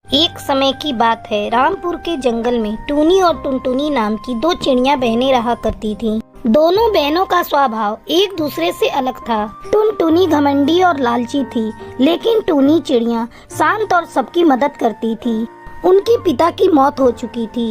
एक समय की बात है, रामपुर के जंगल में टूनी और टुनटुनी नाम की दो चिड़िया बहनें रहा करती थीं। दोनों बहनों का स्वभाव एक दूसरे से अलग था। टुनटुनी घमंडी और लालची थी, लेकिन टूनी चिड़िया शांत और सबकी मदद करती थी। उनके पिता की मौत हो चुकी थी।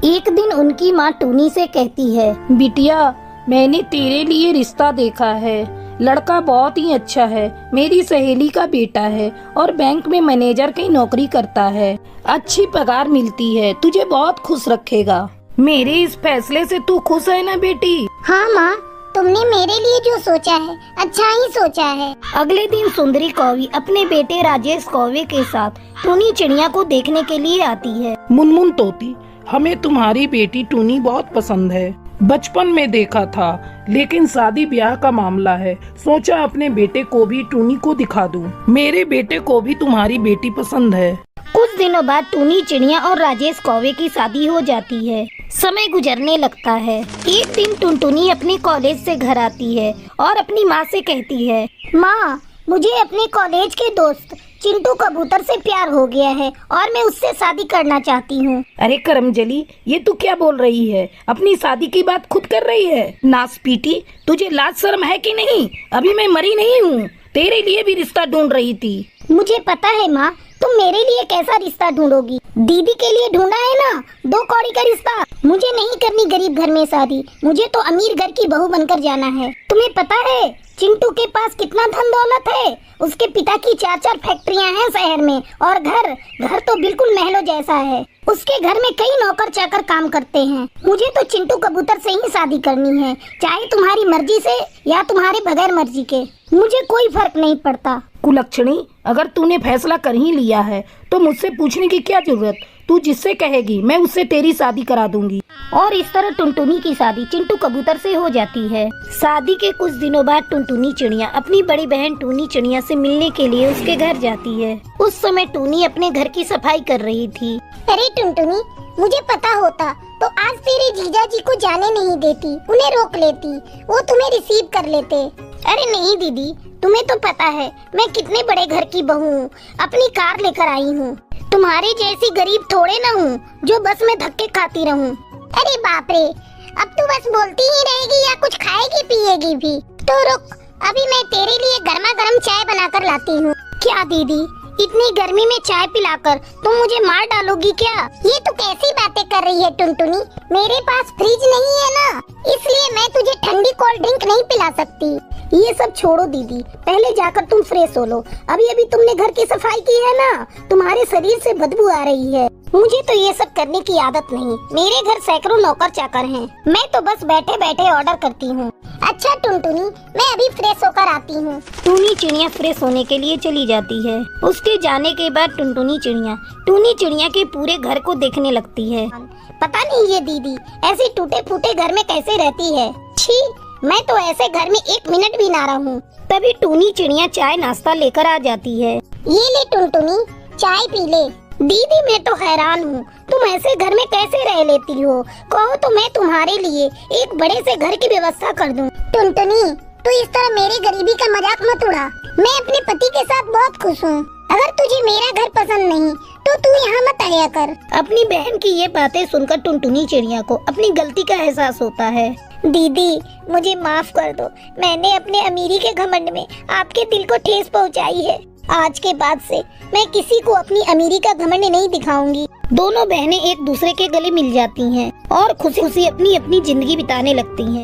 एक दिन उनकी माँ टूनी से कहती है, बिटिया, मैंने तेरे लिए रिश्ता देखा है। लड़का बहुत ही अच्छा है, मेरी सहेली का बेटा है और बैंक में मैनेजर की नौकरी करता है। अच्छी पगार मिलती है, तुझे बहुत खुश रखेगा। मेरे इस फैसले से तू खुश है ना बेटी? हाँ माँ, तुमने मेरे लिए जो सोचा है अच्छा ही सोचा है। अगले दिन सुंदरी कौवी अपने बेटे राजेश कौवे के साथ टूनी चिड़िया को देखने के लिए आती है। मुनमुन तोती, हमें तुम्हारी बेटी टूनी बहुत पसंद है। बचपन में देखा था, लेकिन शादी ब्याह का मामला है, सोचा अपने बेटे को भी टूनी को दिखा दूं। मेरे बेटे को भी तुम्हारी बेटी पसंद है। कुछ दिनों बाद टूनी चिड़िया और राजेश कौवे की शादी हो जाती है। समय गुजरने लगता है। एक दिन टुनटुनी अपने कॉलेज से घर आती है और अपनी माँ से कहती है, माँ, मुझे अपने कॉलेज के दोस्त चिंटू कबूतर से प्यार हो गया है और मैं उससे शादी करना चाहती हूँ। अरे करमजली, ये तू क्या बोल रही है? अपनी शादी की बात खुद कर रही है। नासपीटी, तुझे लाज शर्म है कि नहीं? अभी मैं मरी नहीं हूँ, तेरे लिए भी रिश्ता ढूंढ रही थी। मुझे पता है माँ, तुम मेरे लिए कैसा रिश्ता ढूंढोगी। दीदी के लिए ढूंढा है ना, 2 कौड़ी का रिश्ता। मुझे नहीं करनी गरीब घर में शादी, मुझे तो अमीर घर की बहू बनकर जाना है। तुम्हें पता है चिंटू के पास कितना धन दौलत है? उसके पिता की 4 फैक्ट्रियां हैं शहर में और घर तो बिल्कुल महलों जैसा है। उसके घर में कई नौकर चाकर काम करते हैं। मुझे तो चिंटू कबूतर से ही शादी करनी है, चाहे तुम्हारी मर्जी से या तुम्हारे बगैर मर्जी के, मुझे कोई फर्क नहीं पड़ता। कुलक्षणी, अगर तूने फैसला कर ही लिया है तो मुझसे पूछने की क्या जरूरत? तू जिससे कहेगी मैं उससे तेरी शादी करा दूंगी। और इस तरह टुनटुनी की शादी चिंटू कबूतर से हो जाती है। शादी के कुछ दिनों बाद टुनटुनी चिड़िया अपनी बड़ी बहन टूनी चिड़िया से मिलने के लिए उसके घर जाती है। उस समय टूनी अपने घर की सफाई कर रही थी। अरे टुनटुनी, मुझे पता होता तो आज तेरे जीजा जी को जाने नहीं देती, उन्हें रोक लेती, वो तुम्हें रिसीव कर लेते। अरे नहीं दीदी, तुम्हें तो पता है मैं कितने बड़े घर की बहू हूँ, अपनी कार लेकर आई हूँ। तुम्हारी जैसी गरीब थोड़े ना हूँ जो बस में धक्के खाती रहूँ। अरे बाप रे, अब तू बस बोलती ही रहेगी या कुछ खाएगी पिएगी भी? तो रुक, अभी मैं तेरे लिए गर्मा गर्म चाय बनाकर लाती हूँ। क्या दीदी, इतनी गर्मी में चाय पिलाकर तुम मुझे मार डालोगी क्या? ये तू कैसी बातें कर रही है टुनटुनी? मेरे पास फ्रिज नहीं है ना, इसलिए मैं तुझे ठंडी कोल्ड ड्रिंक नहीं पिला सकती। ये सब छोड़ो दीदी, पहले जाकर तुम फ्रेश हो लो। अभी अभी तुमने घर की सफाई की है ना, तुम्हारे शरीर से बदबू आ रही है। मुझे तो ये सब करने की आदत नहीं, मेरे घर सैकड़ों नौकर चाकर हैं, मैं तो बस बैठे बैठे ऑर्डर करती हूँ। अच्छा टुनटुनी, मैं अभी फ्रेश होकर आती हूँ। टूनी चिड़िया फ्रेश होने के लिए चली जाती है। उसके जाने के बाद टुनटुनी चिड़िया के पूरे घर को देखने लगती है। पता नहीं ये दीदी ऐसे टूटे फूटे घर में कैसे रहती है। छी, मैं तो ऐसे घर में 1 मिनट भी ना रहूं। तभी टूनी चिड़िया चाय नाश्ता लेकर आ जाती है। ये ले टुनटुनी, चाय पी ले। दीदी मैं तो हैरान हूँ, तुम ऐसे घर में कैसे रह लेती हो? कहो तो मैं तुम्हारे लिए एक बड़े से घर की व्यवस्था कर दूँ। टुनटुनी, तू इस तरह मेरी गरीबी का मजाक मत उड़ा। मैं अपने पति के साथ बहुत खुश हूँ। अगर तुझे मेरा घर पसंद नहीं तो तू यहाँ मत आया कर। अपनी बहन की ये बातें सुनकर टुनटुनी चिड़िया को अपनी गलती का एहसास होता है। दीदी मुझे माफ कर दो, मैंने अपने अमीरी के घमंड में आपके दिल को ठेस पहुंचाई है। आज के बाद से मैं किसी को अपनी अमीरी का घमंड नहीं दिखाऊंगी। दोनों बहनें एक दूसरे के गले मिल जाती हैं और खुशी खुशी अपनी अपनी जिंदगी बिताने लगती हैं।